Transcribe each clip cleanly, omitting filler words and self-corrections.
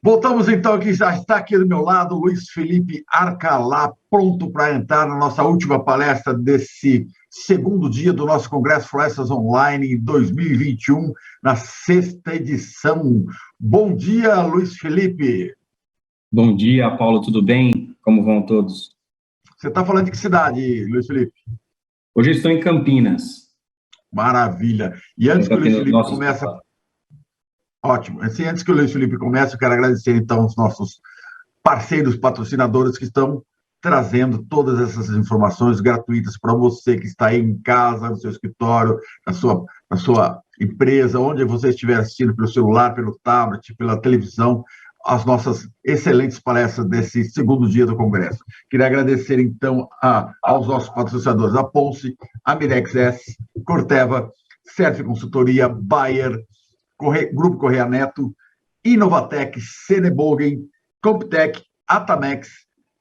Voltamos então aqui, já está aqui do meu lado Luiz Felipe Arcalá, pronto para entrar na nossa última palestra desse segundo dia do nosso Congresso Florestas Online 2021, na sexta edição. Bom dia, Luiz Felipe. Bom dia, Paulo, tudo bem? Como vão todos? Você está falando de que cidade, Luiz Felipe? Hoje eu estou em Campinas. Maravilha. E antes que o Luiz Felipe comece... Ótimo. Assim, antes que o Luiz Felipe comece, eu quero agradecer, então, os nossos parceiros, patrocinadores que estão trazendo todas essas informações gratuitas para você que está aí em casa, no seu escritório, na sua empresa, onde você estiver assistindo pelo celular, pelo tablet, pela televisão, as nossas excelentes palestras desse segundo dia do Congresso. Queria agradecer, então, aos nossos patrocinadores, a Ponce, a Mirex S, Corteva, Cerf Consultoria, Bayer, Grupo Correia Neto, Inovatec, Cenebogen, Comptec, Atamex,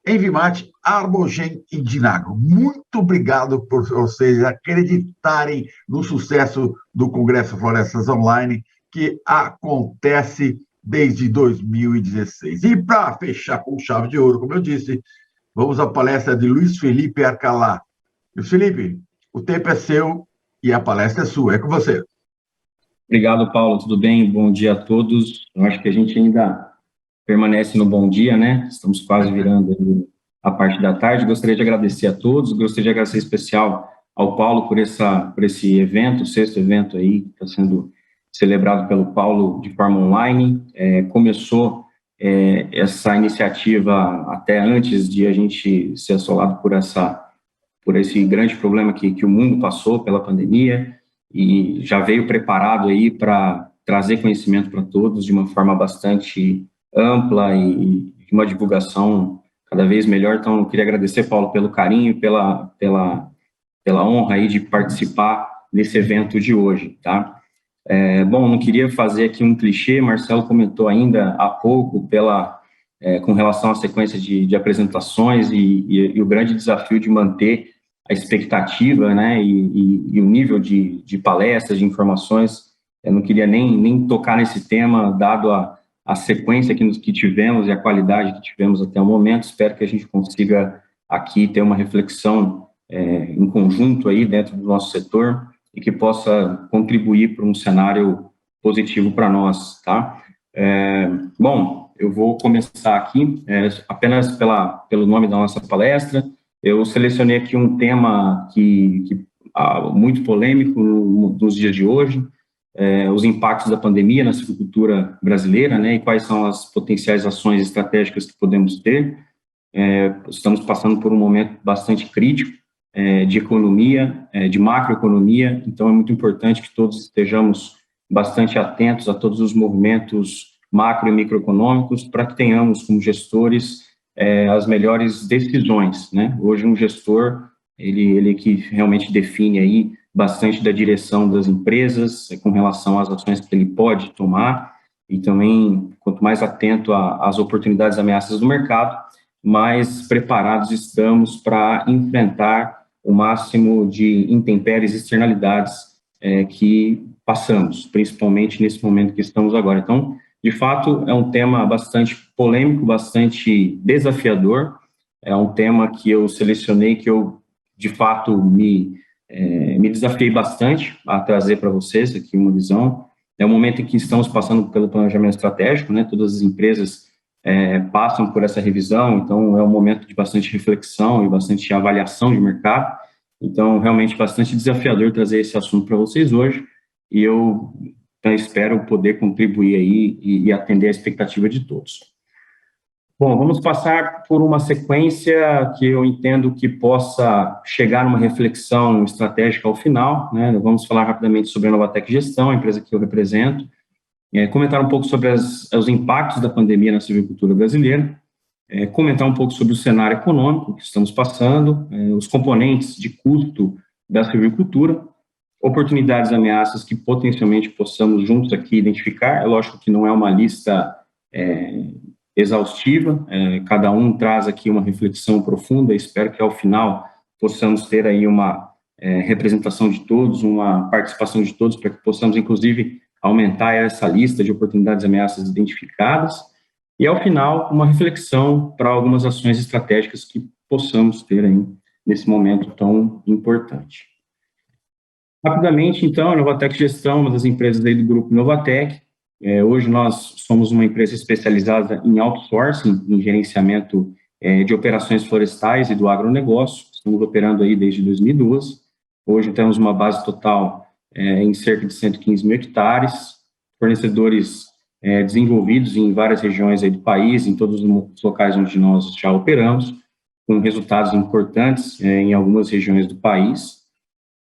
Envimate, Arbogen e Dinagro. Muito obrigado por vocês acreditarem no sucesso do Congresso Florestas Online, que acontece desde 2016. E para fechar com chave de ouro, como eu disse, vamos à palestra de Luiz Felipe Arcalá. Luiz Felipe, o tempo é seu e a palestra é sua. É com você. Obrigado, Paulo. Tudo bem? Bom dia a todos. Eu acho que a gente ainda permanece no bom dia, né? Estamos quase virando a parte da tarde. Gostaria de agradecer a todos. Gostaria de agradecer em especial ao Paulo por esse evento, o sexto evento aí, que está sendo celebrado pelo Paulo de forma online. Começou essa iniciativa até antes de a gente ser assolado por esse grande problema que o mundo passou pela pandemia, e já veio preparado aí para trazer conhecimento para todos de uma forma bastante ampla e uma divulgação cada vez melhor. Então, eu queria agradecer, Paulo, pelo carinho, pela honra aí de participar desse evento de hoje, tá? Bom, não queria fazer aqui um clichê, Marcelo comentou ainda há pouco com relação à sequência de apresentações e o grande desafio de manter a expectativa, né, e o nível de palestras, de informações. Eu não queria nem tocar nesse tema, dado a sequência que tivemos e a qualidade que tivemos até o momento. Espero que a gente consiga aqui ter uma reflexão em conjunto aí dentro do nosso setor e que possa contribuir para um cenário positivo para nós, tá? Bom, eu vou começar aqui apenas pelo nome da nossa palestra. Eu selecionei aqui um tema muito polêmico nos dias de hoje, os impactos da pandemia na silvicultura brasileira, né, e quais são as potenciais ações estratégicas que podemos ter. Estamos passando por um momento bastante crítico de economia, de macroeconomia, então é muito importante que todos estejamos bastante atentos a todos os movimentos macro e microeconômicos para que tenhamos, como gestores, as melhores decisões, né? Hoje um gestor, ele que realmente define aí bastante da direção das empresas com relação às ações que ele pode tomar, e também, quanto mais atento às oportunidades e ameaças do mercado, mais preparados estamos para enfrentar o máximo de intempéries e externalidades que passamos, principalmente nesse momento que estamos agora. Então, de fato, é um tema bastante polêmico, bastante desafiador. É um tema que eu selecionei, que eu, de fato, me desafiei bastante a trazer para vocês aqui uma visão. É um momento em que estamos passando pelo planejamento estratégico, né? Todas as empresas passam por essa revisão, então é um momento de bastante reflexão e bastante avaliação de mercado. Então, realmente, bastante desafiador trazer esse assunto para vocês hoje, e eu espero poder contribuir aí e atender a expectativa de todos. Bom, vamos passar por uma sequência que eu entendo que possa chegar numa reflexão estratégica ao final, né? Vamos falar rapidamente sobre a Inovatec Gestão, a empresa que eu represento, comentar um pouco sobre os impactos da pandemia na silvicultura brasileira, comentar um pouco sobre o cenário econômico que estamos passando, os componentes de custo da silvicultura, oportunidades e ameaças que potencialmente possamos juntos aqui identificar. É lógico que não é uma lista exaustiva, cada um traz aqui uma reflexão profunda. Espero que ao final possamos ter aí uma representação de todos, uma participação de todos, para que possamos, inclusive, aumentar essa lista de oportunidades e ameaças identificadas. E, ao final, uma reflexão para algumas ações estratégicas que possamos ter aí nesse momento tão importante. Rapidamente, então, a Novatec Gestão, uma das empresas aí do grupo Novatec. Hoje nós somos uma empresa especializada em outsourcing, em gerenciamento de operações florestais e do agronegócio. Estamos operando aí desde 2002. Hoje temos uma base total em cerca de 115 mil hectares, fornecedores desenvolvidos em várias regiões aí do país, em todos os locais onde nós já operamos, com resultados importantes em algumas regiões do país,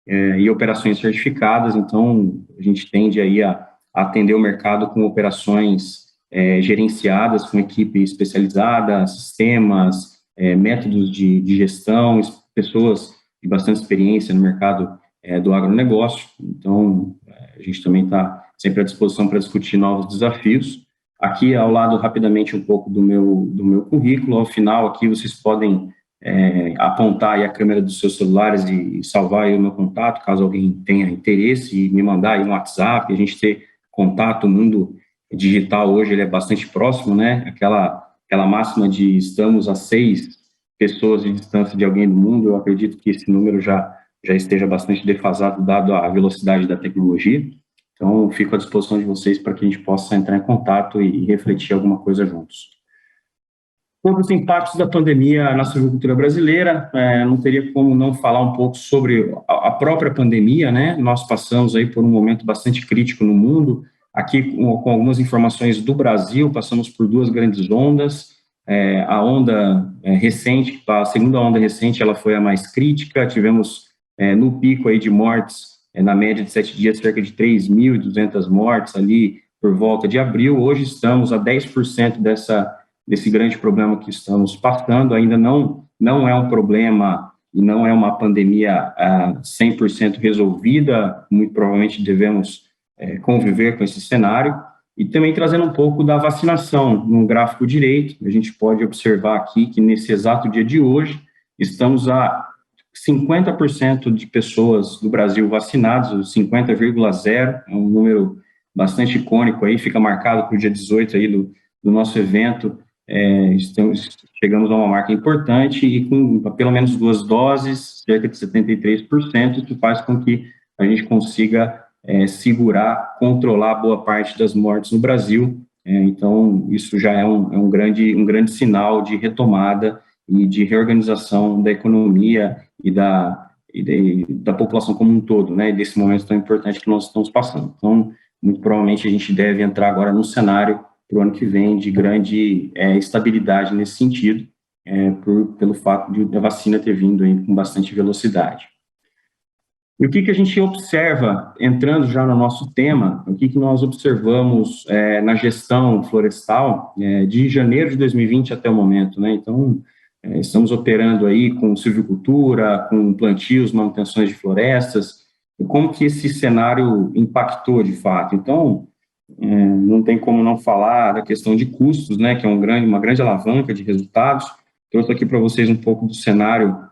e operações certificadas. Então, a gente tende aí a atender o mercado com operações gerenciadas, com equipe especializada, sistemas, métodos de gestão, pessoas de bastante experiência no mercado do agronegócio. Então, a gente também está sempre à disposição para discutir novos desafios. Aqui, ao lado, rapidamente, um pouco do meu currículo. Ao final, aqui, vocês podem apontar aí a câmera dos seus celulares e salvar aí o meu contato, caso alguém tenha interesse, e me mandar aí um WhatsApp, a gente ter contato. O mundo digital hoje ele é bastante próximo, né? Aquela máxima de estamos a 6 pessoas de distância de alguém do mundo, eu acredito que esse número já esteja bastante defasado, dado a velocidade da tecnologia. Então, fico à disposição de vocês para que a gente possa entrar em contato e refletir alguma coisa juntos. Sobre os impactos da pandemia na silvicultura brasileira, não teria como não falar um pouco sobre a própria pandemia, né? Nós passamos aí por um momento bastante crítico no mundo. Aqui, com algumas informações do Brasil, passamos por 2 grandes ondas. A onda recente, a segunda onda recente, ela foi a mais crítica. Tivemos no pico aí de mortes, na média de 7 dias, cerca de 3.200 mortes ali por volta de abril. Hoje estamos a 10% desse grande problema que estamos passando. Ainda não é um problema e não é uma pandemia 100% resolvida. Muito provavelmente devemos conviver com esse cenário. E também trazendo um pouco da vacinação. No gráfico direito, a gente pode observar aqui que nesse exato dia de hoje, estamos a 50% de pessoas do Brasil vacinadas, 50,0, é um número bastante icônico aí, fica marcado para o dia 18 aí do nosso evento. Chegamos a uma marca importante e com pelo menos 2 doses, cerca de 73%, isso faz com que a gente consiga segurar, controlar boa parte das mortes no Brasil. Então, isso já é um grande sinal de retomada e de reorganização da economia e da população como um todo, né, desse momento tão importante que nós estamos passando. Então, muito provavelmente a gente deve entrar agora num cenário para o ano que vem de grande estabilidade nesse sentido, pelo fato da vacina ter vindo aí com bastante velocidade. E o que a gente observa, entrando já no nosso tema, o que nós observamos na gestão florestal de janeiro de 2020 até o momento, né? Então, estamos operando aí com silvicultura, com plantios, manutenções de florestas, e como que esse cenário impactou de fato. Então, não tem como não falar da questão de custos, né, que é uma grande alavanca de resultados. Trouxe aqui para vocês um pouco do cenário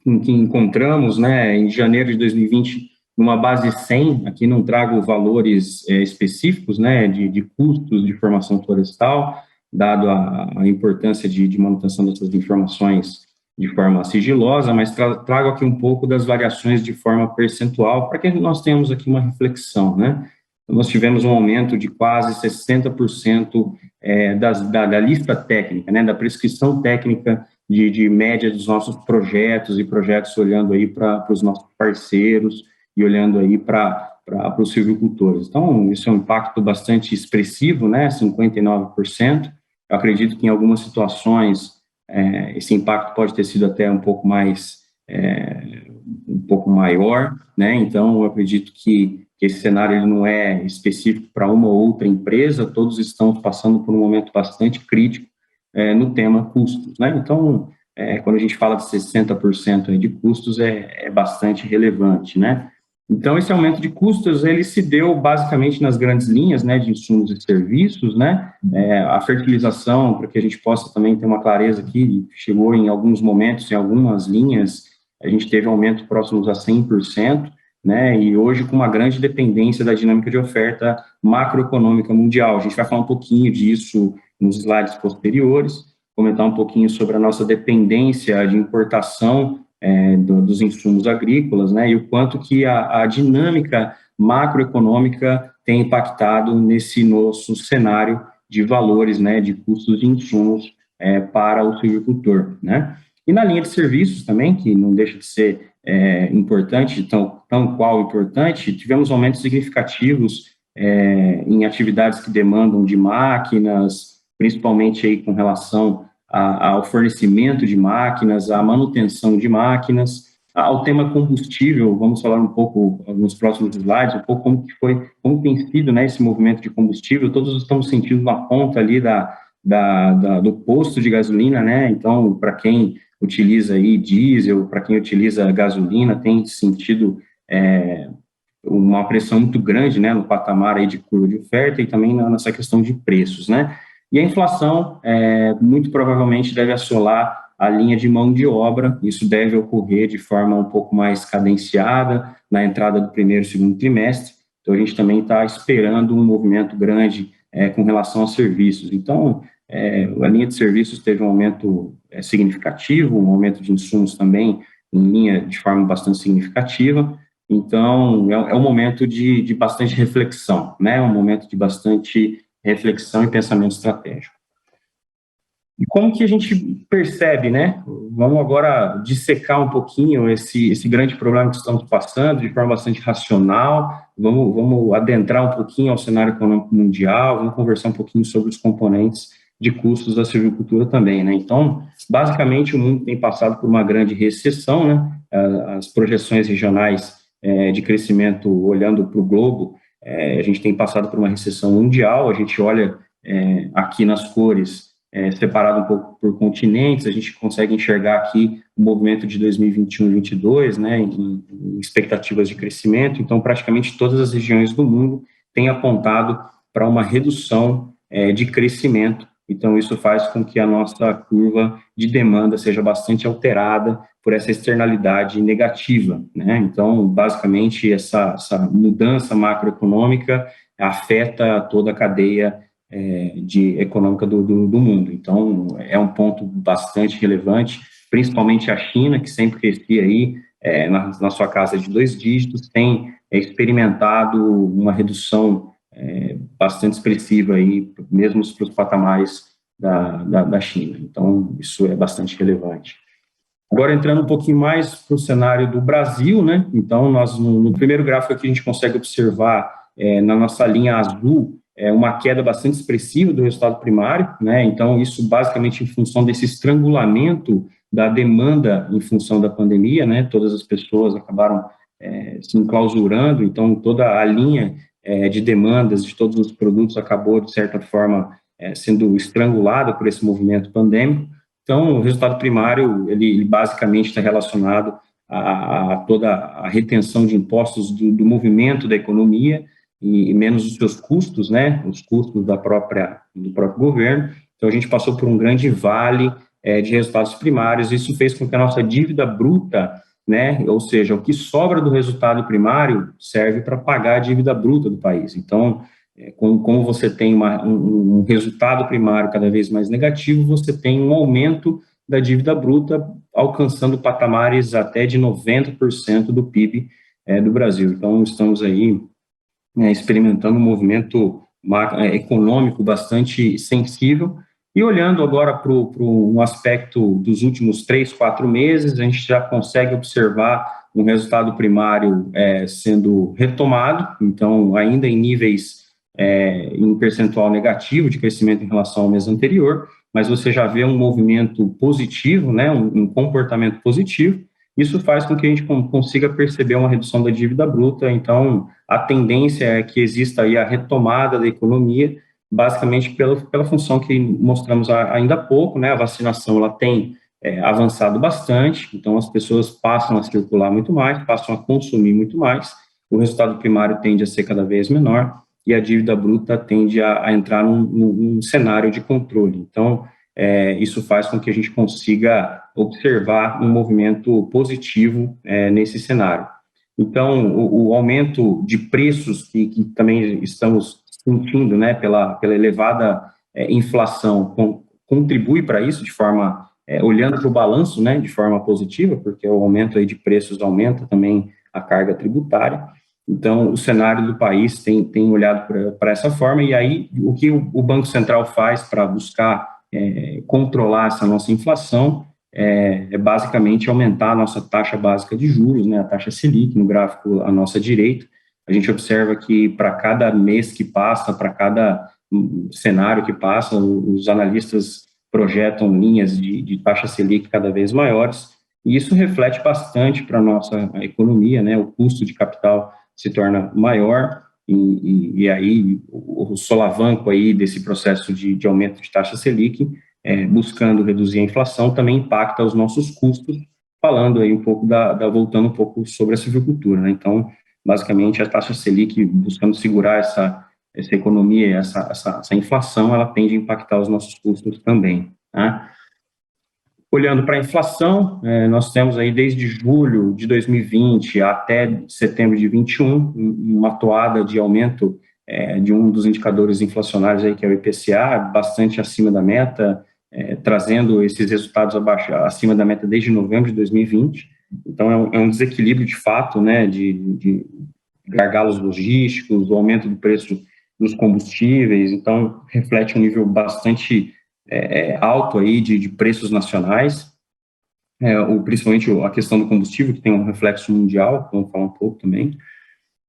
em que encontramos, né, em janeiro de 2020, numa base 100, aqui não trago valores específicos, né, de custos de formação florestal, dado a importância de manutenção dessas informações de forma sigilosa, mas trago aqui um pouco das variações de forma percentual, para que nós tenhamos aqui uma reflexão, né. Nós tivemos um aumento de quase 60% da lista técnica, né, da prescrição técnica de média dos nossos projetos olhando aí para os nossos parceiros e olhando aí para os silvicultores. Então, isso é um impacto bastante expressivo, né, 59%. Eu acredito que em algumas situações esse impacto pode ter sido até um pouco maior, né, então eu acredito que esse cenário ele não é específico para uma ou outra empresa, todos estão passando por um momento bastante crítico no tema custos, né? Então, quando a gente fala de 60% de custos, é bastante relevante, né? Então, esse aumento de custos, ele se deu basicamente nas grandes linhas, né, de insumos e serviços, né? A fertilização, para que a gente possa também ter uma clareza aqui, chegou em alguns momentos, em algumas linhas, a gente teve aumento próximos a 100%, né, e hoje com uma grande dependência da dinâmica de oferta macroeconômica mundial. A gente vai falar um pouquinho disso nos slides posteriores, comentar um pouquinho sobre a nossa dependência de importação dos insumos agrícolas, né, e o quanto que a dinâmica macroeconômica tem impactado nesse nosso cenário de valores, né, de custos de insumos para o silvicultor, né. E na linha de serviços também, que não deixa de ser importante, tão qual importante, tivemos aumentos significativos em atividades que demandam de máquinas, principalmente aí com relação ao fornecimento de máquinas, à manutenção de máquinas, ao tema combustível. Vamos falar um pouco nos próximos slides, um pouco como tem sido, né, esse movimento de combustível. Todos estamos sentindo na ponta ali do posto de gasolina, né? Então, para quem utiliza aí diesel, para quem utiliza gasolina, tem sentido uma pressão muito grande, né, no patamar aí de curva de oferta e também nessa questão de preços, né? E a inflação, muito provavelmente, deve assolar a linha de mão de obra. Isso deve ocorrer de forma um pouco mais cadenciada na entrada do primeiro e segundo trimestre. Então, a gente também está esperando um movimento grande com relação aos serviços. Então, a linha de serviços teve um aumento significativo, um aumento de insumos também em linha de forma bastante significativa. Então, é um momento de bastante reflexão, né? Um momento de bastante reflexão e pensamento estratégico. E como que a gente percebe, né? Vamos agora dissecar um pouquinho esse grande problema que estamos passando de forma bastante racional, vamos adentrar um pouquinho ao cenário econômico mundial, vamos conversar um pouquinho sobre os componentes de custos da silvicultura também, né? Então, basicamente, o mundo tem passado por uma grande recessão, né? As projeções regionais de crescimento, olhando para o globo, a gente tem passado por uma recessão mundial. A gente olha aqui nas cores, separado um pouco por continentes, a gente consegue enxergar aqui o movimento de 2021 e 2022, né, em expectativas de crescimento. Então, praticamente todas as regiões do mundo têm apontado para uma redução de crescimento. Então, isso faz com que a nossa curva de demanda seja bastante alterada por essa externalidade negativa, né? Então, basicamente, essa mudança macroeconômica afeta toda a cadeia econômica do mundo. Então, é um ponto bastante relevante, principalmente a China, que sempre crescia aí na sua casa de 2 dígitos, tem experimentado uma redução bastante expressiva aí, mesmo para os patamares da China. Então, isso é bastante relevante. Agora, entrando um pouquinho mais para o cenário do Brasil, né? Então, nós, no primeiro gráfico aqui, a gente consegue observar, na nossa linha azul, uma queda bastante expressiva do resultado primário, né? Então, isso basicamente em função desse estrangulamento da demanda em função da pandemia, né? Todas as pessoas acabaram se enclausurando, então toda a linha de demandas de todos os produtos acabou, de certa forma, sendo estrangulada por esse movimento pandêmico. Então, o resultado primário, ele basicamente está relacionado a toda a retenção de impostos do movimento da economia e menos os seus custos, né, os custos do próprio governo. Então, a gente passou por um grande vale de resultados primários. Isso fez com que a nossa dívida bruta, né, ou seja, o que sobra do resultado primário serve para pagar a dívida bruta do país. Então, como você tem um resultado primário cada vez mais negativo, você tem um aumento da dívida bruta, alcançando patamares até de 90% do PIB do Brasil. Então, estamos aí experimentando um movimento econômico bastante sensível. E olhando agora para um aspecto dos últimos 3, 4 meses, a gente já consegue observar um resultado primário sendo retomado, então, ainda em níveis em percentual negativo de crescimento em relação ao mês anterior, mas você já vê um movimento positivo, né, um comportamento positivo. Isso faz com que a gente consiga perceber uma redução da dívida bruta. Então, a tendência é que exista aí a retomada da economia, basicamente pela função que mostramos ainda há pouco, né, a vacinação ela tem avançado bastante, então as pessoas passam a circular muito mais, passam a consumir muito mais, o resultado primário tende a ser cada vez menor, e a dívida bruta tende a entrar num cenário de controle. Então, isso faz com que a gente consiga observar um movimento positivo nesse cenário. Então, o aumento de preços que também estamos sentindo, né, pela elevada inflação contribui para isso de forma, olhando para o balanço, né, de forma positiva, porque o aumento aí de preços aumenta também a carga tributária. Então, o cenário do país tem olhado para essa forma, e aí o que o Banco Central faz para buscar controlar essa nossa inflação é basicamente aumentar a nossa taxa básica de juros, né, a taxa Selic, no gráfico à nossa direita. A gente observa que para cada mês que passa, para cada cenário que passa, os analistas projetam linhas de taxa Selic cada vez maiores, e isso reflete bastante para a nossa economia, né, o custo de capital se torna maior, e aí o solavanco aí desse processo de aumento de taxa Selic, buscando reduzir a inflação, também impacta os nossos custos, falando aí um pouco voltando um pouco sobre a silvicultura, né? Então, basicamente, a taxa Selic, buscando segurar essa economia, essa inflação, ela tende a impactar os nossos custos também, né? Olhando para a inflação, nós temos aí desde julho de 2020 até setembro de 2021, uma toada de aumento de um dos indicadores inflacionários aí, que é o IPCA, bastante acima da meta, trazendo esses resultados acima da meta desde novembro de 2020. Então, é um desequilíbrio de fato, né, de gargalos logísticos, o aumento do preço dos combustíveis, então reflete um nível bastante alto aí de preços nacionais, principalmente a questão do combustível, que tem um reflexo mundial, vamos falar um pouco também.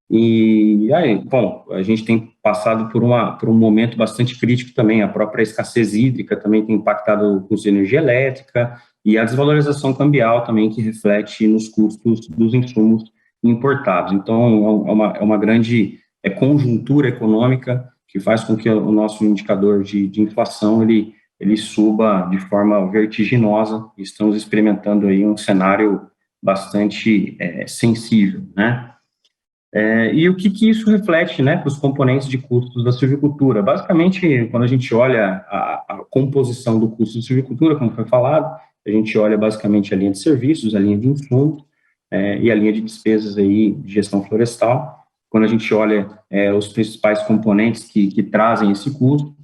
E aí, bom, a gente tem passado por um momento bastante crítico também, a própria escassez hídrica também tem impactado o custo de energia elétrica, e a desvalorização cambial também, que reflete nos custos dos insumos importados. Então, é uma grande conjuntura econômica que faz com que o nosso indicador de inflação, ele suba de forma vertiginosa. Estamos experimentando aí um cenário bastante sensível, né? E o que isso reflete, né, para os componentes de custos da silvicultura? Basicamente, quando a gente olha a composição do custo de silvicultura, como foi falado, a gente olha basicamente a linha de serviços, a linha de insumos e a linha de despesas aí de gestão florestal. Quando a gente olha os principais componentes que trazem esse custo,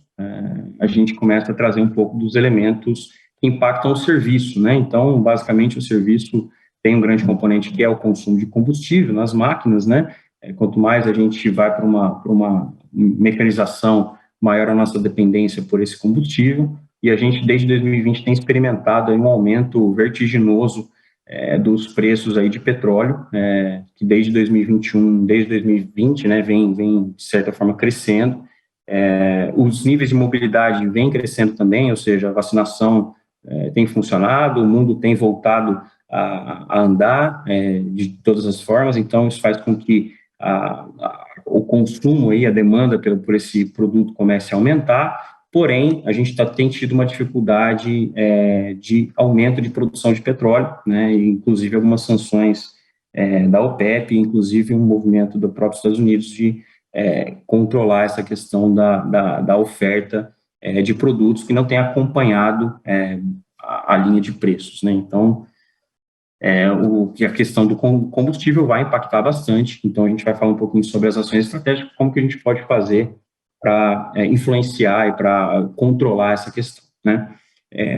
a gente começa a trazer um pouco dos elementos que impactam o serviço, né? Então, basicamente, o serviço tem um grande componente que é o consumo de combustível nas máquinas, né? Quanto mais a gente vai para uma mecanização, maior a nossa dependência por esse combustível, e a gente, desde 2020, tem experimentado aí um aumento vertiginoso dos preços aí de petróleo, que desde 2021, desde 2020, né, vem, de certa forma, crescendo. Os níveis de mobilidade vêm crescendo também, ou seja, a vacinação tem funcionado, o mundo tem voltado a andar de todas as formas, então isso faz com que o consumo e a demanda por esse produto comece a aumentar, porém, a gente tem tido uma dificuldade de aumento de produção de petróleo, né, inclusive algumas sanções da OPEP, inclusive um movimento do próprio Estados Unidos de controlar essa questão da oferta de produtos que não tem acompanhado a linha de preços, né? Então, a questão do combustível vai impactar bastante, então a gente vai falar um pouquinho sobre as ações estratégicas, como que a gente pode fazer para influenciar e para controlar essa questão, né?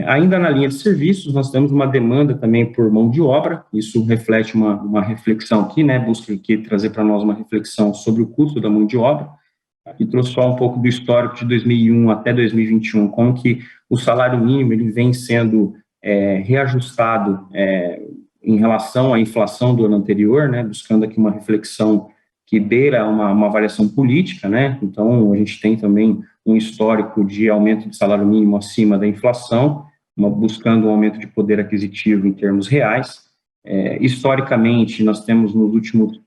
Ainda na linha de serviços, nós temos uma demanda também por mão de obra, isso reflete uma reflexão aqui, né, busca aqui trazer para nós uma reflexão sobre o custo da mão de obra, e trouxe só um pouco do histórico de 2001 até 2021, como que o salário mínimo ele vem sendo reajustado em relação à inflação do ano anterior, né, buscando aqui uma reflexão que beira uma avaliação política, né, então a gente tem também um histórico de aumento de salário mínimo acima da inflação, buscando um aumento de poder aquisitivo em termos reais. Historicamente, nós temos nos últimos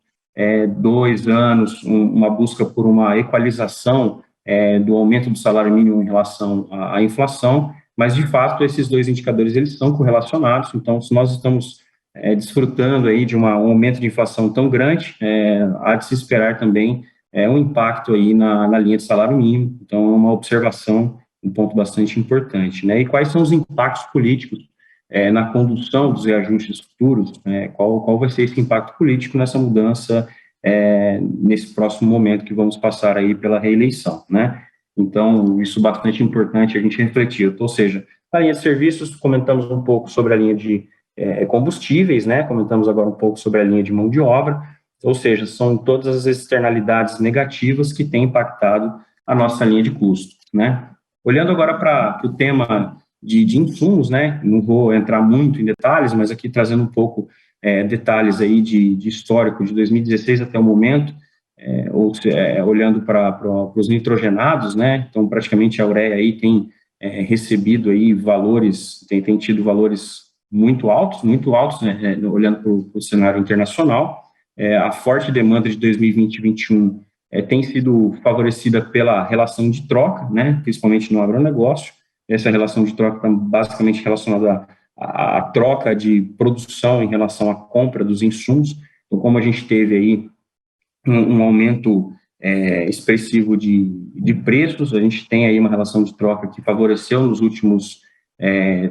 2 anos uma busca por uma equalização do aumento do salário mínimo em relação à inflação, mas, de fato, esses dois indicadores eles são correlacionados, então, se nós estamos desfrutando aí de um aumento de inflação tão grande, há de se esperar também um impacto aí na linha de salário mínimo, então é uma observação, um ponto bastante importante, né? E quais são os impactos políticos na condução dos reajustes futuros, qual vai ser esse impacto político nessa mudança nesse próximo momento que vamos passar aí pela reeleição, né? Então, isso é bastante importante a gente refletir. Ou seja, a linha de serviços, comentamos um pouco sobre a linha de combustíveis, né? Comentamos agora um pouco sobre a linha de mão de obra, ou seja, são todas as externalidades negativas que têm impactado a nossa linha de custo, né? Olhando agora para o tema de insumos, né? Não vou entrar muito em detalhes, mas aqui trazendo um pouco detalhes aí de histórico de 2016 até o momento, olhando para os nitrogenados, né? Então, praticamente a ureia aí tem recebido aí valores, tem tido valores muito altos, né? Olhando para o cenário internacional. A forte demanda de 2020 e 2021 tem sido favorecida pela relação de troca, né? Principalmente no agronegócio. Essa relação de troca está basicamente relacionada à troca de produção em relação à compra dos insumos. Então, como a gente teve aí um aumento expressivo de preços, a gente tem aí uma relação de troca que favoreceu nos últimos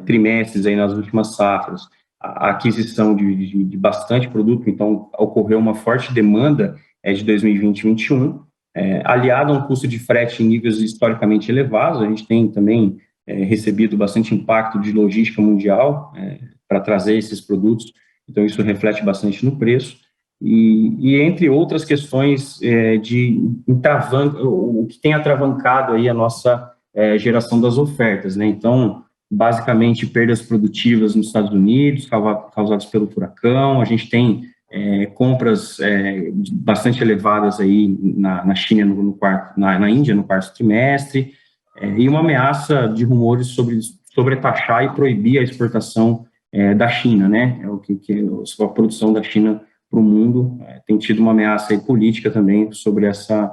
trimestres, aí nas últimas safras, a aquisição de bastante produto, então ocorreu uma forte demanda de 2020 e 2021, aliado a um custo de frete em níveis historicamente elevados. A gente tem também recebido bastante impacto de logística mundial para trazer esses produtos, então isso reflete bastante no preço. E entre outras questões o que tem atravancado aí a nossa geração das ofertas, né? Então, basicamente, perdas produtivas nos Estados Unidos, causadas pelo furacão. A gente tem compras bastante elevadas aí na China, na Índia, no quarto trimestre, e uma ameaça de rumores sobre sobretaxar e proibir a exportação da China, né? A produção da China para o mundo tem tido uma ameaça política também sobre essa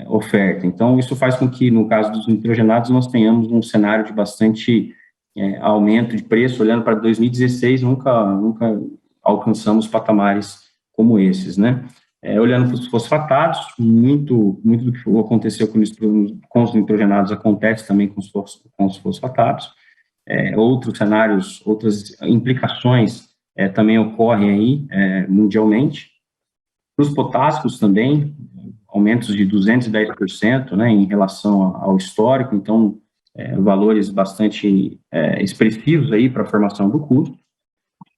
oferta. Então, isso faz com que, no caso dos nitrogenados, nós tenhamos um cenário de bastante aumento de preço. Olhando para 2016, nunca alcançamos patamares como esses, né? Olhando para os fosfatados, muito do que aconteceu com os nitrogenados acontece também com os fosfatados. Outros cenários, outras implicações também ocorrem aí mundialmente. Para os potássicos também, aumentos de 210%, né, em relação ao histórico, então valores bastante expressivos aí para a formação do custo.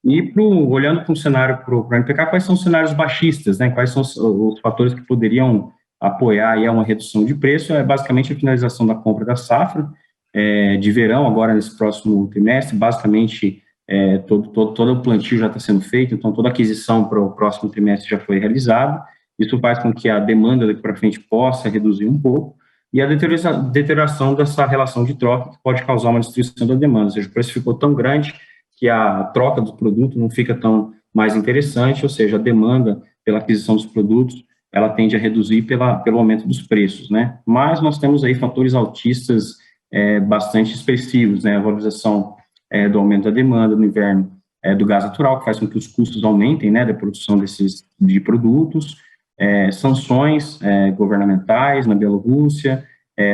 E olhando para o cenário para o NPK, quais são os cenários baixistas, né? Quais são os fatores que poderiam apoiar aí uma redução de preço? Basicamente a finalização da compra da safra de verão, agora nesse próximo trimestre. Basicamente todo o plantio já está sendo feito, então toda a aquisição para o próximo trimestre já foi realizada. Isso faz com que a demanda daqui para frente possa reduzir um pouco, e a deterioração dessa relação de troca, que pode causar uma destruição da demanda, ou seja, o preço ficou tão grande que a troca do produto não fica tão mais interessante, ou seja, a demanda pela aquisição dos produtos, ela tende a reduzir pelo aumento dos preços, né? Mas nós temos aí fatores altistas bastante expressivos, né? A valorização do aumento da demanda no inverno do gás natural, que faz com que os custos aumentem, né, da produção de produtos, sanções governamentais na Bielorrússia,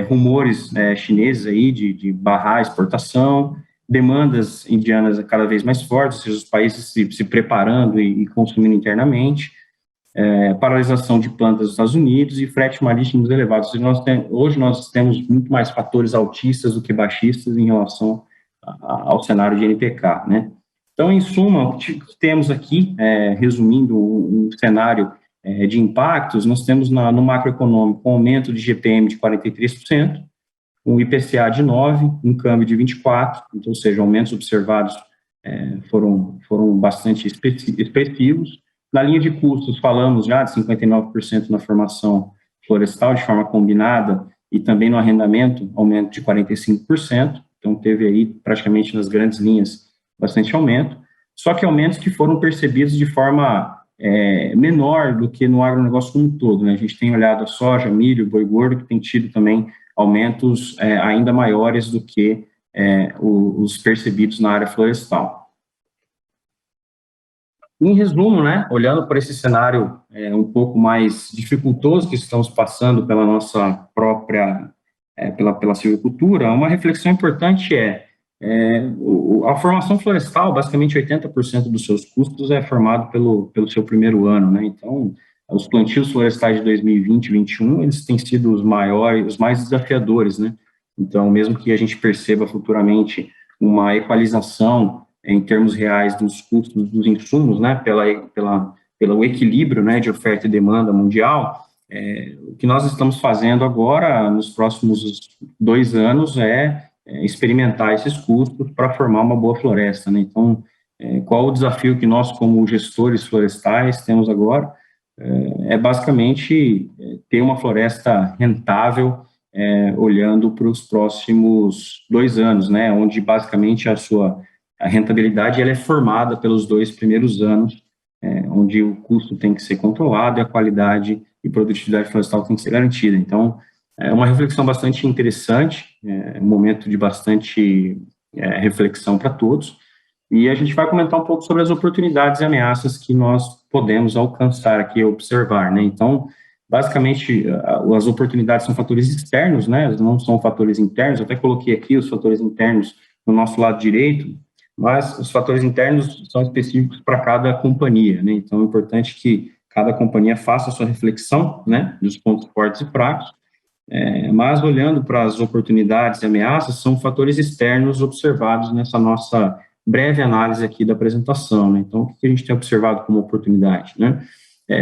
rumores chineses aí de barrar a exportação, demandas indianas cada vez mais fortes, ou seja, os países se preparando e consumindo internamente, paralisação de plantas dos Estados Unidos e frete marítimos elevados. Hoje nós temos muito mais fatores altistas do que baixistas em relação ao cenário de NPK, né? Então, em suma, o que temos aqui, resumindo um cenário de impactos, nós temos no macroeconômico um aumento de GPM de 43%, um IPCA de 9%, um câmbio de 24%, então, ou seja, aumentos observados foram bastante expressivos. Na linha de custos, falamos já de 59% na formação florestal de forma combinada e também no arrendamento, aumento de 45%, então teve aí praticamente nas grandes linhas bastante aumento, só que aumentos que foram percebidos de forma menor do que no agronegócio como um todo, né? A gente tem olhado a soja, milho, boi gordo, que tem tido também aumentos ainda maiores do que os percebidos na área florestal. Em resumo, né, olhando para esse cenário um pouco mais dificultoso que estamos passando pela nossa própria, pela silvicultura, uma reflexão importante a formação florestal, basicamente 80% dos seus custos é formado pelo seu primeiro ano, né? Então, os plantios florestais de 2020 e 2021, eles têm sido os maiores, os mais desafiadores, né? Então, mesmo que a gente perceba futuramente uma equalização em termos reais dos custos dos insumos, né, pelo equilíbrio, né, de oferta e demanda mundial, o que nós estamos fazendo agora, nos próximos 2 anos, é experimentar esses custos para formar uma boa floresta, né? Então, qual o desafio que nós, como gestores florestais, temos agora? Basicamente ter uma floresta rentável, olhando para os próximos 2 anos, né, onde basicamente a rentabilidade ela é formada pelos 2 primeiros anos, onde o custo tem que ser controlado e a qualidade e produtividade florestal tem que ser garantida. Então, é uma reflexão bastante interessante, um momento de bastante reflexão para todos, e a gente vai comentar um pouco sobre as oportunidades e ameaças que nós podemos alcançar aqui, observar, né? Então, basicamente, as oportunidades são fatores externos, né? Não são fatores internos. Eu até coloquei aqui os fatores internos no nosso lado direito, mas os fatores internos são específicos para cada companhia, né? Então, é importante que cada companhia faça a sua reflexão, né, dos pontos fortes e fracos, mas olhando para as oportunidades e ameaças, são fatores externos observados nessa nossa breve análise aqui da apresentação, né? Então, o que a gente tem observado como oportunidade, né?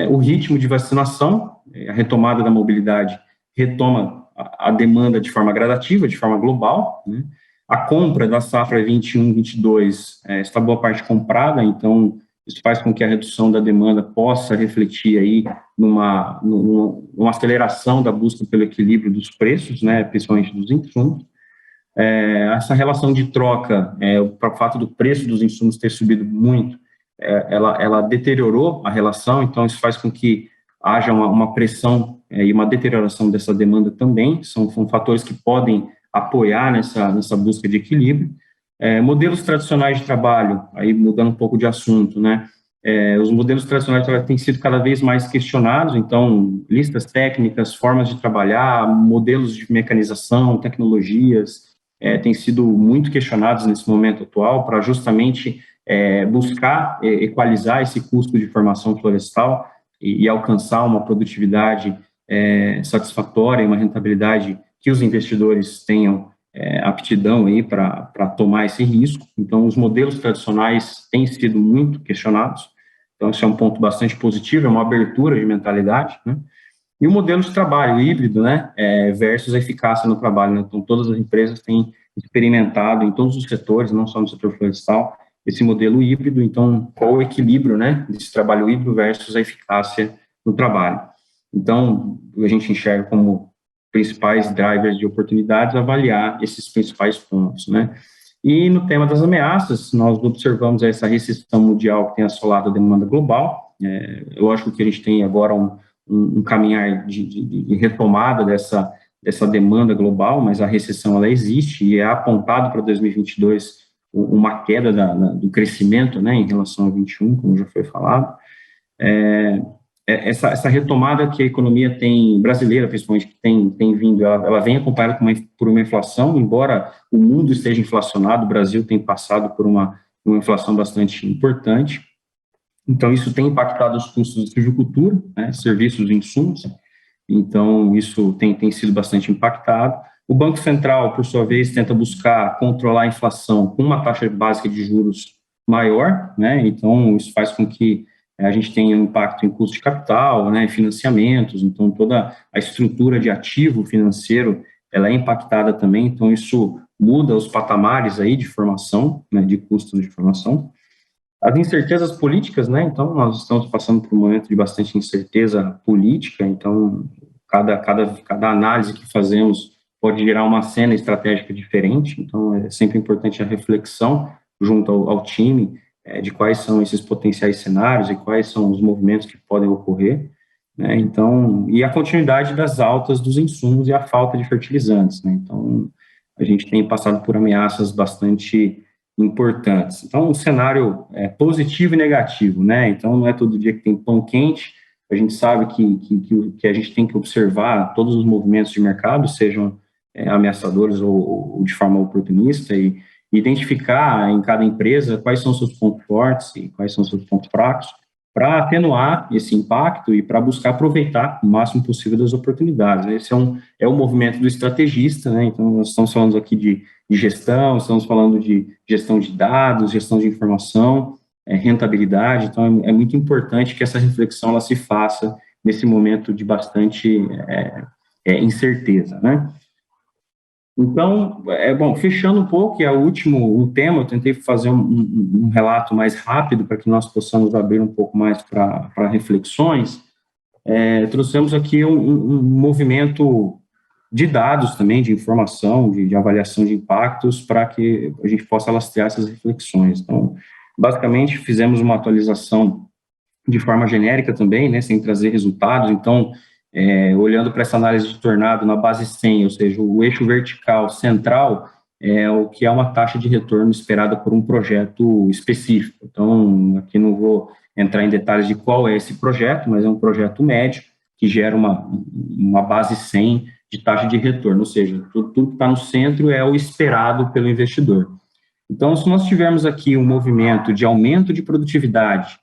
O ritmo de vacinação, a retomada da mobilidade retoma a demanda de forma gradativa, de forma global, né? A compra da safra 21-22 está boa parte comprada, então isso faz com que a redução da demanda possa refletir aí numa aceleração da busca pelo equilíbrio dos preços, né, principalmente dos insumos. Essa relação de troca, o fato do preço dos insumos ter subido muito, ela deteriorou a relação, então isso faz com que haja uma pressão e uma deterioração dessa demanda também, são fatores que podem apoiar nessa busca de equilíbrio. Modelos tradicionais de trabalho, aí mudando um pouco de assunto, né? Os modelos tradicionais de trabalho têm sido cada vez mais questionados, então, listas técnicas, formas de trabalhar, modelos de mecanização, tecnologias, têm sido muito questionados nesse momento atual para justamente buscar equalizar esse custo de formação florestal e alcançar uma produtividade satisfatória e uma rentabilidade que os investidores tenham aptidão aí para tomar esse risco. Então, os modelos tradicionais têm sido muito questionados, então esse é um ponto bastante positivo, é uma abertura de mentalidade, né? E o modelo de trabalho híbrido, né, versus a eficácia no trabalho, né? Então, todas as empresas têm experimentado em todos os setores, não só no setor florestal, esse modelo híbrido. Então, qual o equilíbrio, né, desse trabalho híbrido versus a eficácia no trabalho? Então, a gente enxerga como principais drivers de oportunidades, avaliar esses principais pontos, né? E no tema das ameaças, nós observamos essa recessão mundial que tem assolado a demanda global. Eu acho que a gente tem agora um caminhar de retomada dessa demanda global, mas a recessão ela existe e é apontado para 2022 uma queda do crescimento, né, em relação a 21, como já foi falado. Essa retomada que a economia brasileira, principalmente, que tem vindo, ela vem acompanhada por uma inflação, embora o mundo esteja inflacionado, o Brasil tem passado por uma inflação bastante importante. Então, isso tem impactado os custos de silvicultura, né, serviços e insumos, então isso tem sido bastante impactado. O Banco Central, por sua vez, tenta buscar controlar a inflação com uma taxa básica de juros maior, né, então isso faz com que a gente tenha um impacto em custo de capital, né, financiamentos, então toda a estrutura de ativo financeiro, ela é impactada também, então isso muda os patamares aí de formação, né, de custos de formação. As incertezas políticas, né, então nós estamos passando por um momento de bastante incerteza política, então cada análise que fazemos pode gerar uma cena estratégica diferente, então é sempre importante a reflexão junto ao time, de quais são esses potenciais cenários e quais são os movimentos que podem ocorrer, né? Então, e a continuidade das altas dos insumos e a falta de fertilizantes, né? Então, a gente tem passado por ameaças bastante importantes. Então, um cenário positivo e negativo, né? Então, não é todo dia que tem pão quente, a gente sabe que a gente tem que observar todos os movimentos de mercado, sejam ameaçadores ou de forma oportunista, e identificar em cada empresa quais são seus pontos fortes e quais são seus pontos fracos, para atenuar esse impacto e para buscar aproveitar o máximo possível das oportunidades. Esse é o movimento do estrategista, né? Então, nós estamos falando aqui de gestão, estamos falando de gestão de dados, gestão de informação, rentabilidade. Então, é muito importante que essa reflexão ela se faça nesse momento de bastante incerteza, né? Então, bom, fechando um pouco, que é o último tema, eu tentei fazer um relato mais rápido para que nós possamos abrir um pouco mais para reflexões. Trouxemos aqui um movimento de dados também, de informação, de avaliação de impactos, para que a gente possa lastrear essas reflexões. Então, basicamente, fizemos uma atualização de forma genérica também, né, sem trazer resultados. Então, olhando para essa análise de tornado na base 100, ou seja, o eixo vertical central é o que é uma taxa de retorno esperada por um projeto específico. Então, aqui não vou entrar em detalhes de qual é esse projeto, mas é um projeto médio que gera uma base 100 de taxa de retorno, ou seja, tudo que está no centro é o esperado pelo investidor. Então, se nós tivermos aqui um movimento de aumento de produtividade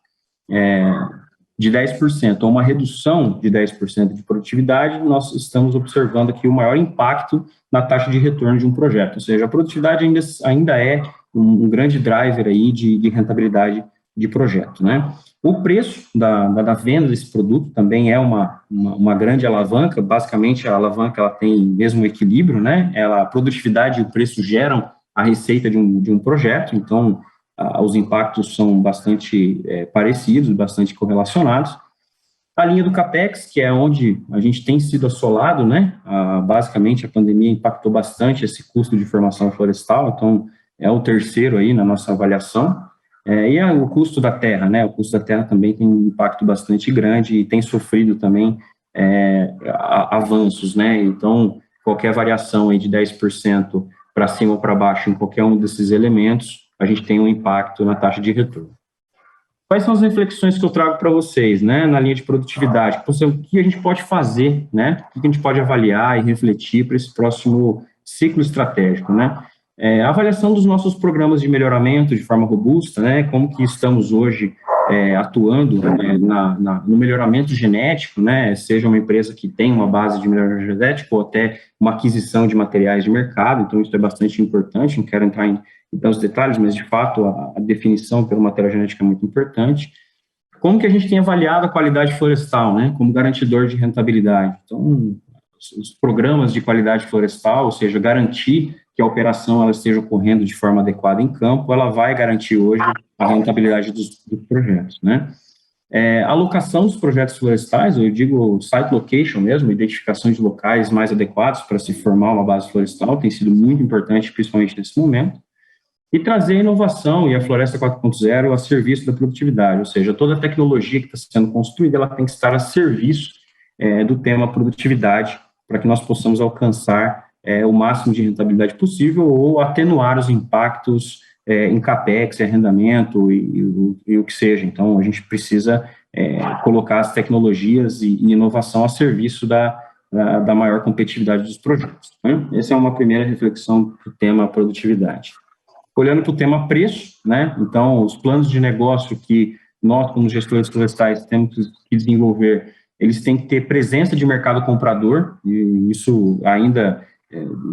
de 10% ou uma redução de 10% de produtividade, nós estamos observando aqui o maior impacto na taxa de retorno de um projeto, ou seja, a produtividade ainda é um grande driver aí de rentabilidade de projeto, né? O preço da venda desse produto também é uma grande alavanca. Basicamente, a alavanca ela tem mesmo equilíbrio, né? A produtividade e o preço geram a receita de um projeto, então os impactos são bastante parecidos, bastante correlacionados. A linha do CAPEX, que é onde a gente tem sido assolado, né? Basicamente, a pandemia impactou bastante esse custo de formação florestal, então é o terceiro aí na nossa avaliação. E o custo da terra, né? O custo da terra também tem um impacto bastante grande e tem sofrido também avanços, né? Então, qualquer variação aí de 10% para cima ou para baixo em qualquer um desses elementos, a gente tem um impacto na taxa de retorno. Quais são as reflexões que eu trago para vocês, né, na linha de produtividade? O que a gente pode fazer, né, o que a gente pode avaliar e refletir para esse próximo ciclo estratégico, né? A avaliação dos nossos programas de melhoramento de forma robusta, né, como que estamos hoje atuando no melhoramento genético, né, seja uma empresa que tem uma base de melhoramento genético ou até uma aquisição de materiais de mercado, então isso é bastante importante, não quero entrar em tantos detalhes, mas de fato a definição pelo material genético é muito importante. Como que a gente tem avaliado a qualidade florestal, né, como garantidor de rentabilidade? Então, os programas de qualidade florestal, ou seja, garantir que a operação ela esteja ocorrendo de forma adequada em campo, ela vai garantir hoje a rentabilidade dos projetos, né? A alocação dos projetos florestais, eu digo site location mesmo, identificação de locais mais adequados para se formar uma base florestal, tem sido muito importante, principalmente nesse momento. E trazer a inovação e a Floresta 4.0 a serviço da produtividade, ou seja, toda a tecnologia que está sendo construída, ela tem que estar a serviço do tema produtividade, para que nós possamos alcançar o máximo de rentabilidade possível ou atenuar os impactos em CAPEX, arrendamento e o que seja. Então, a gente precisa colocar as tecnologias e inovação a serviço da maior competitividade dos projetos, né? Essa é uma primeira reflexão do tema produtividade. Olhando para o tema preço, né? Então, os planos de negócio que nós, como gestores florestais, temos que desenvolver, eles têm que ter presença de mercado comprador, e isso ainda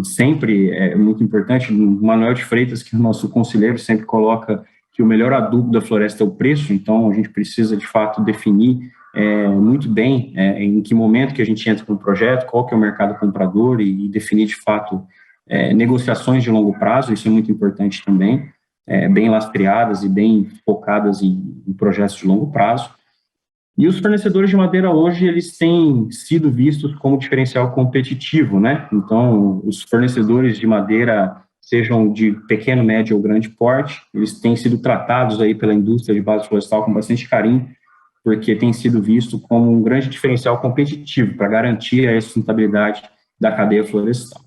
sempre é muito importante. O Manuel de Freitas, que é o nosso conselheiro, sempre coloca que o melhor adubo da floresta é o preço, então a gente precisa, de fato, definir muito bem em que momento que a gente entra com o projeto, qual que é o mercado comprador e definir, de fato, negociações de longo prazo, isso é muito importante também, bem lastreadas e bem focadas em projetos de longo prazo. E os fornecedores de madeira hoje, eles têm sido vistos como diferencial competitivo, né? Então, os fornecedores de madeira, sejam de pequeno, médio ou grande porte, eles têm sido tratados aí pela indústria de base florestal com bastante carinho, porque tem sido visto como um grande diferencial competitivo para garantir a sustentabilidade da cadeia florestal.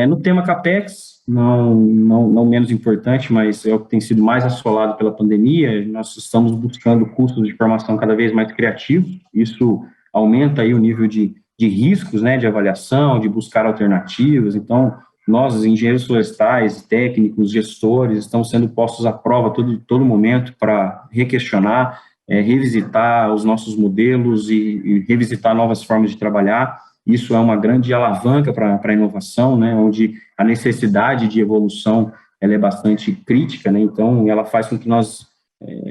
No tema CAPEX, não menos importante, mas é o que tem sido mais assolado pela pandemia, nós estamos buscando custos de formação cada vez mais criativos, isso aumenta aí o nível de riscos, né, de avaliação, de buscar alternativas. Então, nós, engenheiros florestais, técnicos, gestores, estão sendo postos à prova todo momento para requestionar, revisitar os nossos modelos e revisitar novas formas de trabalhar. Isso é uma grande alavanca para a inovação, né, onde a necessidade de evolução ela é bastante crítica, né, então ela faz com que nós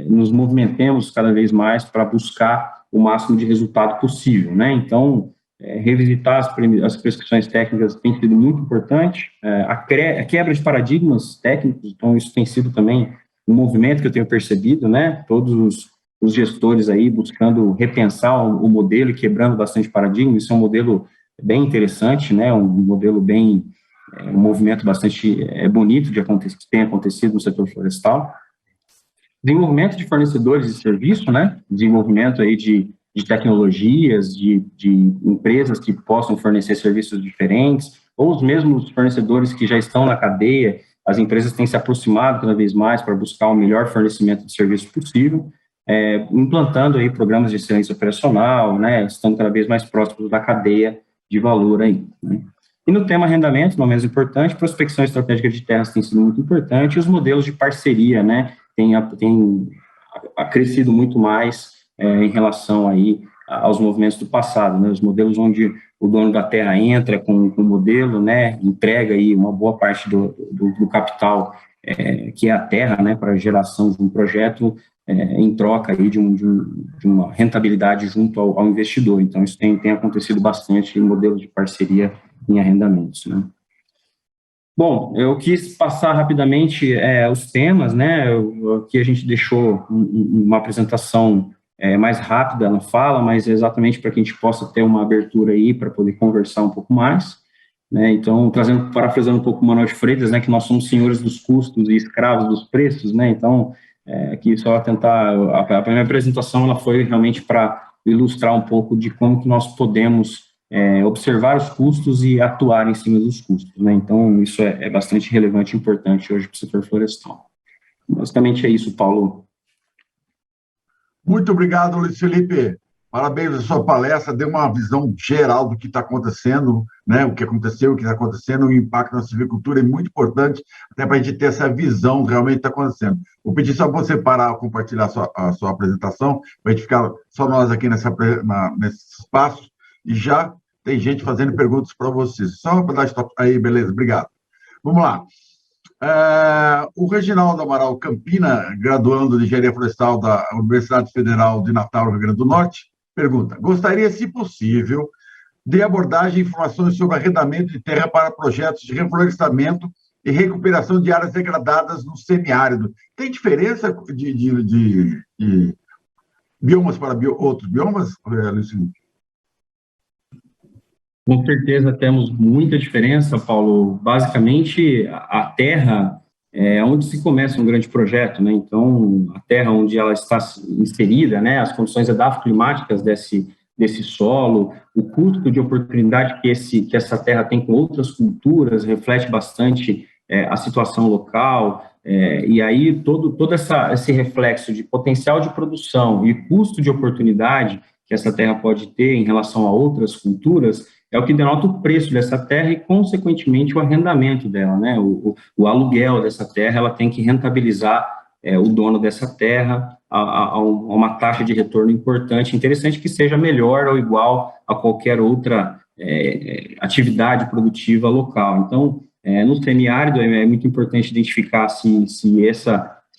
nos movimentemos cada vez mais para buscar o máximo de resultado possível, né, então revisitar as prescrições técnicas tem sido muito importante, a quebra de paradigmas técnicos, então isso tem sido também um movimento que eu tenho percebido, né, todos os gestores aí buscando repensar o modelo e quebrando bastante paradigma. Isso é um modelo bem interessante, né, um modelo bem, um movimento bastante bonito que tem acontecido no setor florestal. Desenvolvimento de fornecedores de serviço, né, desenvolvimento aí de tecnologias, de empresas que possam fornecer serviços diferentes, ou os mesmos fornecedores que já estão na cadeia, as empresas têm se aproximado cada vez mais para buscar o melhor fornecimento de serviço possível, implantando aí programas de excelência operacional, né, estando cada vez mais próximos da cadeia de valor aí, né. E no tema arrendamento, não menos importante, prospecção estratégica de terras tem sido muito importante, e os modelos de parceria, né, tem crescido muito mais em relação aí aos movimentos do passado, né, os modelos onde o dono da terra entra com o modelo, né, entrega aí uma boa parte do capital, que é a terra, né, para a geração de um projeto, em troca aí de uma rentabilidade junto ao investidor. Então, isso tem acontecido bastante em modelos de parceria em arrendamentos, né. Bom, eu quis passar rapidamente os temas, né, aqui a gente deixou uma apresentação mais rápida na fala, mas exatamente para que a gente possa ter uma abertura aí para poder conversar um pouco mais, né, então, parafraseando um pouco o Manuel de Freitas, né, que nós somos senhores dos custos e escravos dos preços, né, então, aqui só tentar, a minha apresentação ela foi realmente para ilustrar um pouco de como que nós podemos observar os custos e atuar em cima dos custos, né? Então, isso é bastante relevante e importante hoje para o setor florestal. Basicamente é isso, Paulo. Muito obrigado, Luiz Felipe. Parabéns pela sua palestra, deu uma visão geral do que está acontecendo, né? O que aconteceu, o que está acontecendo, o impacto na silvicultura é muito importante, até para a gente ter essa visão realmente está acontecendo. Vou pedir só para você parar, compartilhar a sua apresentação, para a gente ficar só nós aqui nesse espaço, e já tem gente fazendo perguntas para você. Só para dar stop aí, beleza, obrigado. Vamos lá. O Reginaldo Amaral Campina, graduando de Engenharia Florestal da Universidade Federal de Natal, Rio Grande do Norte, pergunta: gostaria, se possível, de abordagem e informações sobre arrendamento de terra para projetos de reflorestamento e recuperação de áreas degradadas no semiárido. Tem diferença de biomas para outros biomas, Luiz Felipe? Com certeza temos muita diferença, Paulo. Basicamente, a terra é onde se começa um grande projeto, né? Então, a terra onde ela está inserida, né? As condições edafoclimáticas desse solo, o custo de oportunidade que essa terra tem com outras culturas reflete bastante a situação local, e aí todo esse reflexo de potencial de produção e custo de oportunidade que essa terra pode ter em relação a outras culturas é o que denota o preço dessa terra e, consequentemente, o arrendamento dela, né? O aluguel dessa terra, ela tem que rentabilizar o dono dessa terra a uma taxa de retorno importante, interessante, que seja melhor ou igual a qualquer outra atividade produtiva local. Então, no semiárido, é muito importante identificar se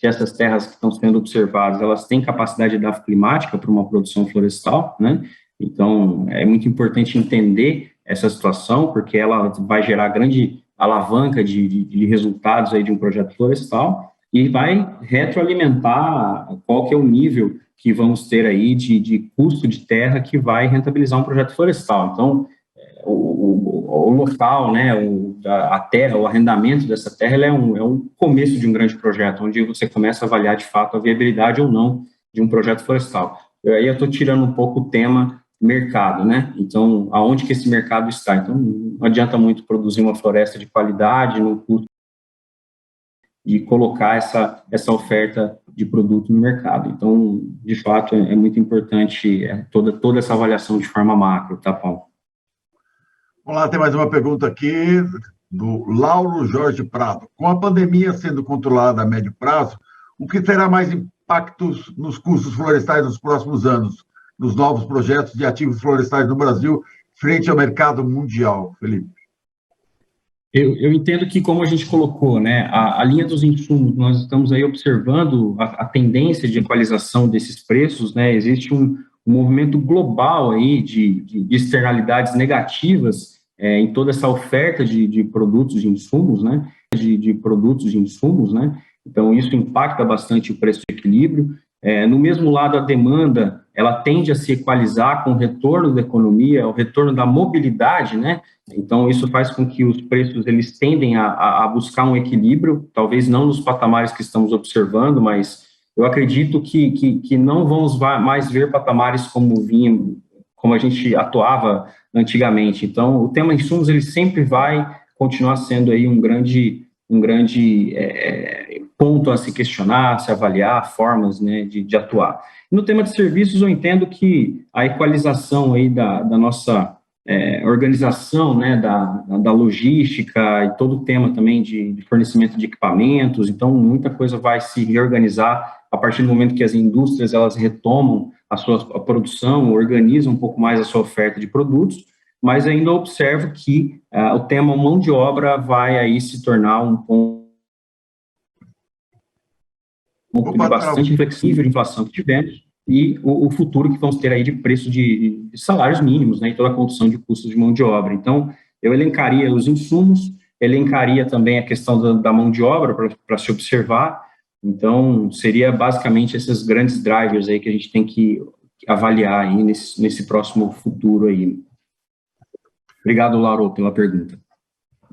essas terras que estão sendo observadas, elas têm capacidade edafoclimática para uma produção florestal, né? Então, é muito importante entender essa situação, porque ela vai gerar grande alavanca de resultados aí de um projeto florestal e vai retroalimentar qual que é o nível que vamos ter aí de custo de terra que vai rentabilizar um projeto florestal. Então, o local, né, a terra, o arrendamento dessa terra, ela é um começo de um grande projeto, onde você começa a avaliar, de fato, a viabilidade ou não de um projeto florestal. Aí eu estou tirando um pouco o tema mercado, né? Então, aonde que esse mercado está? Então, não adianta muito produzir uma floresta de qualidade no custo de colocar essa oferta de produto no mercado. Então, de fato, é muito importante toda essa avaliação de forma macro, tá, Paulo? Vamos lá, tem mais uma pergunta aqui, do Lauro Jorge Prado. Com a pandemia sendo controlada a médio prazo, o que terá mais impactos nos custos florestais nos próximos anos, nos novos projetos de ativos florestais no Brasil, frente ao mercado mundial, Felipe? Eu entendo que, como a gente colocou, né, a linha dos insumos, nós estamos aí observando a tendência de equalização desses preços, né, existe um movimento global aí de externalidades negativas em toda essa oferta de produtos e insumos, né, de produtos e insumos, né, então isso impacta bastante o preço de equilíbrio. No mesmo lado, a demanda, ela tende a se equalizar com o retorno da economia, o retorno da mobilidade, né? Então, isso faz com que os preços, eles tendem a buscar um equilíbrio, talvez não nos patamares que estamos observando, mas eu acredito que não vamos mais ver patamares como a gente atuava antigamente. Então, o tema insumos, ele sempre vai continuar sendo aí um grande ponto a se questionar, a se avaliar, formas, né, de atuar. No tema de serviços, eu entendo que a equalização aí da nossa organização, né, da logística e todo o tema também de fornecimento de equipamentos, então muita coisa vai se reorganizar a partir do momento que as indústrias elas retomam a produção, organizam um pouco mais a sua oferta de produtos, mas ainda observo que o tema mão de obra vai aí se tornar um ponto de bastante flexível de inflação que tivemos e o futuro que vamos ter aí de preço de salários mínimos, né, e toda a condução de custos de mão de obra. Então, eu elencaria os insumos, elencaria também a questão da mão de obra para se observar. Então, seria basicamente esses grandes drivers aí que a gente tem que avaliar aí nesse próximo futuro aí. Obrigado, Lauro, pela pergunta.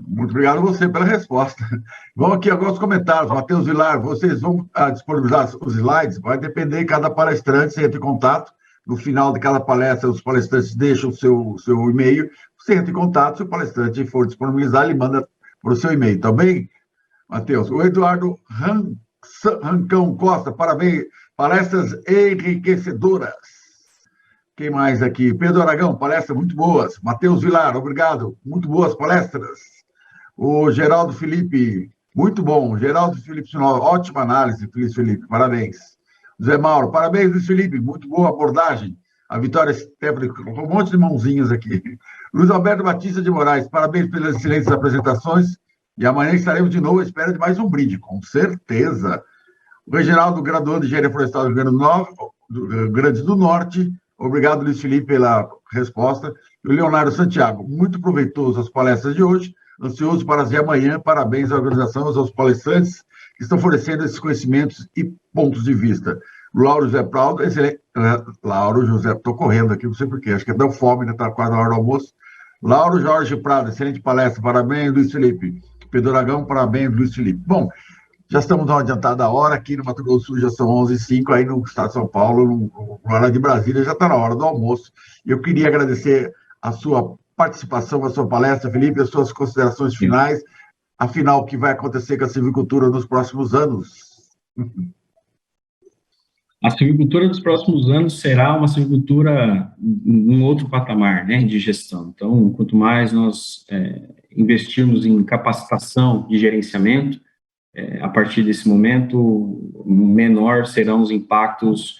Muito obrigado a você pela resposta. Vamos aqui agora aos comentários. Matheus Vilar, vocês vão disponibilizar os slides? Vai depender de cada palestrante, você entra em contato. No final de cada palestra, os palestrantes deixam o seu e-mail, você entra em contato, se o palestrante for disponibilizar, ele manda para o seu e-mail, tá bem, Matheus? O Eduardo Rancão Costa, parabéns, palestras enriquecedoras. Quem mais aqui? Pedro Aragão, palestras muito boas. Matheus Vilar, obrigado, muito boas palestras. O Geraldo Felipe, muito bom. Geraldo Felipe, ótima análise, Luiz Felipe, parabéns. Zé Mauro, parabéns, Luiz Felipe, muito boa abordagem. A Vitória Stephanie, um monte de mãozinhas aqui. Luiz Alberto Batista de Moraes, parabéns pelas excelentes apresentações. E amanhã estaremos de novo à espera de mais um brinde, com certeza. O Reginaldo, graduando de Engenharia Florestal do Rio Grande do Norte, obrigado, Luiz Felipe, pela resposta. E o Leonardo Santiago, muito proveitoso as palestras de hoje, ansioso para as de amanhã, parabéns à organização, aos palestrantes que estão fornecendo esses conhecimentos e pontos de vista. Lauro José Prado, excelente. Lauro José, estou correndo aqui, não sei porquê, acho que deu fome, ainda está quase na hora do almoço. Lauro Jorge Prado, excelente palestra, parabéns, Luiz Felipe. Pedro Aragão, parabéns, Luiz Felipe. Bom, já estamos na adiantada hora, aqui no Mato Grosso do Sul já são 11h05, aí no estado de São Paulo, na hora de Brasília, já está na hora do almoço. Eu queria agradecer a sua participação, a sua palestra, Felipe, as suas considerações finais, afinal, o que vai acontecer com a silvicultura nos próximos anos? A silvicultura dos próximos anos será uma silvicultura em outro patamar, né, de gestão. Então, quanto mais nós investirmos em capacitação de gerenciamento, a partir desse momento, menor serão os impactos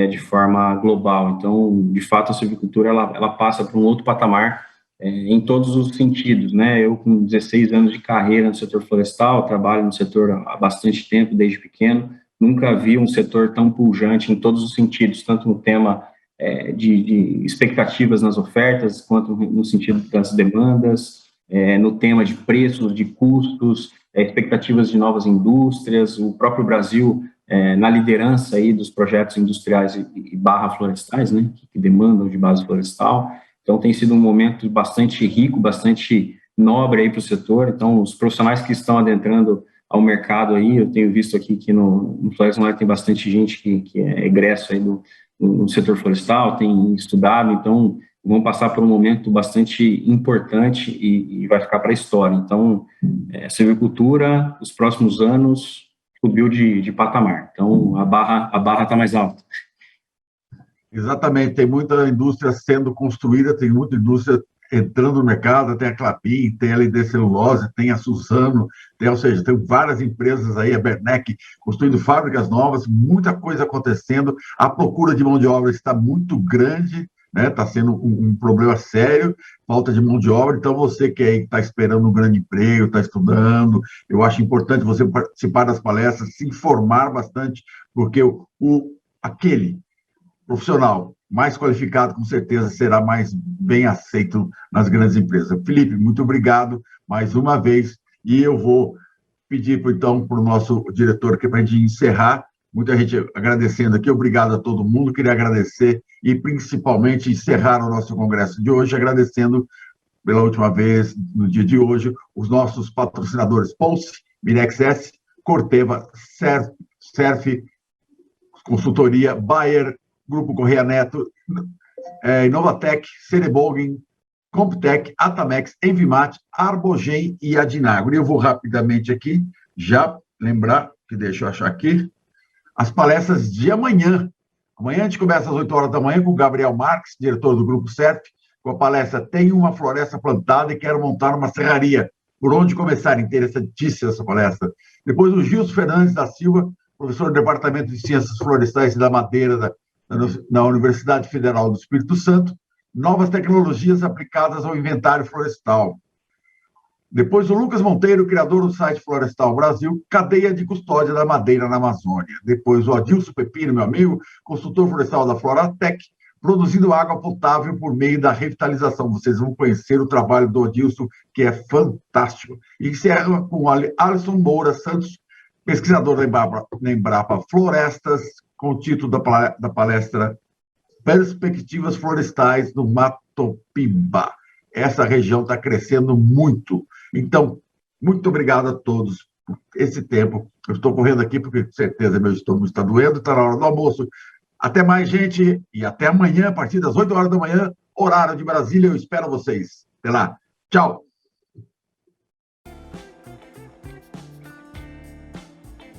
de forma global. Então, de fato, a silvicultura ela passa para um outro patamar em todos os sentidos, né? Eu, com 16 anos de carreira no setor florestal, trabalho no setor há bastante tempo, desde pequeno, nunca vi um setor tão pujante em todos os sentidos, tanto no tema de expectativas nas ofertas, quanto no sentido das demandas, no tema de preços, de custos, expectativas de novas indústrias, o próprio Brasil na liderança aí dos projetos industriais e barra florestais, né, que demandam de base florestal. Então, tem sido um momento bastante rico, bastante nobre aí para o setor. Então, os profissionais que estão adentrando ao mercado aí, eu tenho visto aqui que no Floresta Online tem bastante gente que é egresso aí no setor florestal, tem estudado, então vão passar por um momento bastante importante e vai ficar para a história. Então, a silvicultura, os próximos anos, subiu de patamar. Então, a barra está mais alta. Exatamente, tem muita indústria sendo construída, tem muita indústria entrando no mercado, tem a Klabin, tem a LD Celulose, tem a Suzano, ou seja, tem várias empresas aí, a Bernec, construindo fábricas novas, muita coisa acontecendo, a procura de mão de obra está muito grande, né? Está sendo um problema sério, falta de mão de obra, então você que aí está esperando um grande emprego, está estudando, eu acho importante você participar das palestras, se informar bastante, porque aquele profissional mais qualificado, com certeza, será mais bem aceito nas grandes empresas. Felipe, muito obrigado mais uma vez, e eu vou pedir, então, para o nosso diretor aqui, para a gente encerrar, muita gente agradecendo aqui, obrigado a todo mundo, queria agradecer e, principalmente, encerrar o nosso congresso de hoje, agradecendo pela última vez, no dia de hoje, os nossos patrocinadores Pulse, Mirexes, Corteva, Surf, Consultoria, Bayer, Grupo Correia Neto, Inovatec, Cerebolgen, Comptec, Atamex, Envimat, Arbogen e Adinagro. E eu vou rapidamente aqui já lembrar, que deixa eu achar aqui, as palestras de amanhã. Amanhã a gente começa às 8 horas da manhã com o Gabriel Marques, diretor do Grupo Surf, com a palestra Tenho uma floresta plantada e quero montar uma serraria. Por onde começar? Interessantíssima essa palestra. Depois o Gilson Fernandes da Silva, professor do Departamento de Ciências Florestais e da Madeira na Universidade Federal do Espírito Santo, novas tecnologias aplicadas ao inventário florestal. Depois o Lucas Monteiro, criador do site Florestal Brasil, cadeia de custódia da madeira na Amazônia. Depois o Adilson Pepino, meu amigo, consultor florestal da Floratec, produzindo água potável por meio da revitalização. Vocês vão conhecer o trabalho do Adilson, que é fantástico. E encerra com o Alisson Moura Santos, pesquisador da Embrapa Florestas, com o título da palestra Perspectivas Florestais no Mato Piba. Essa região está crescendo muito. Então, muito obrigado a todos por esse tempo. Eu estou correndo aqui porque, com certeza, meu estômago está doendo, está na hora do almoço. Até mais, gente, e até amanhã, a partir das 8 horas da manhã, horário de Brasília. Eu espero vocês. Até lá. Tchau.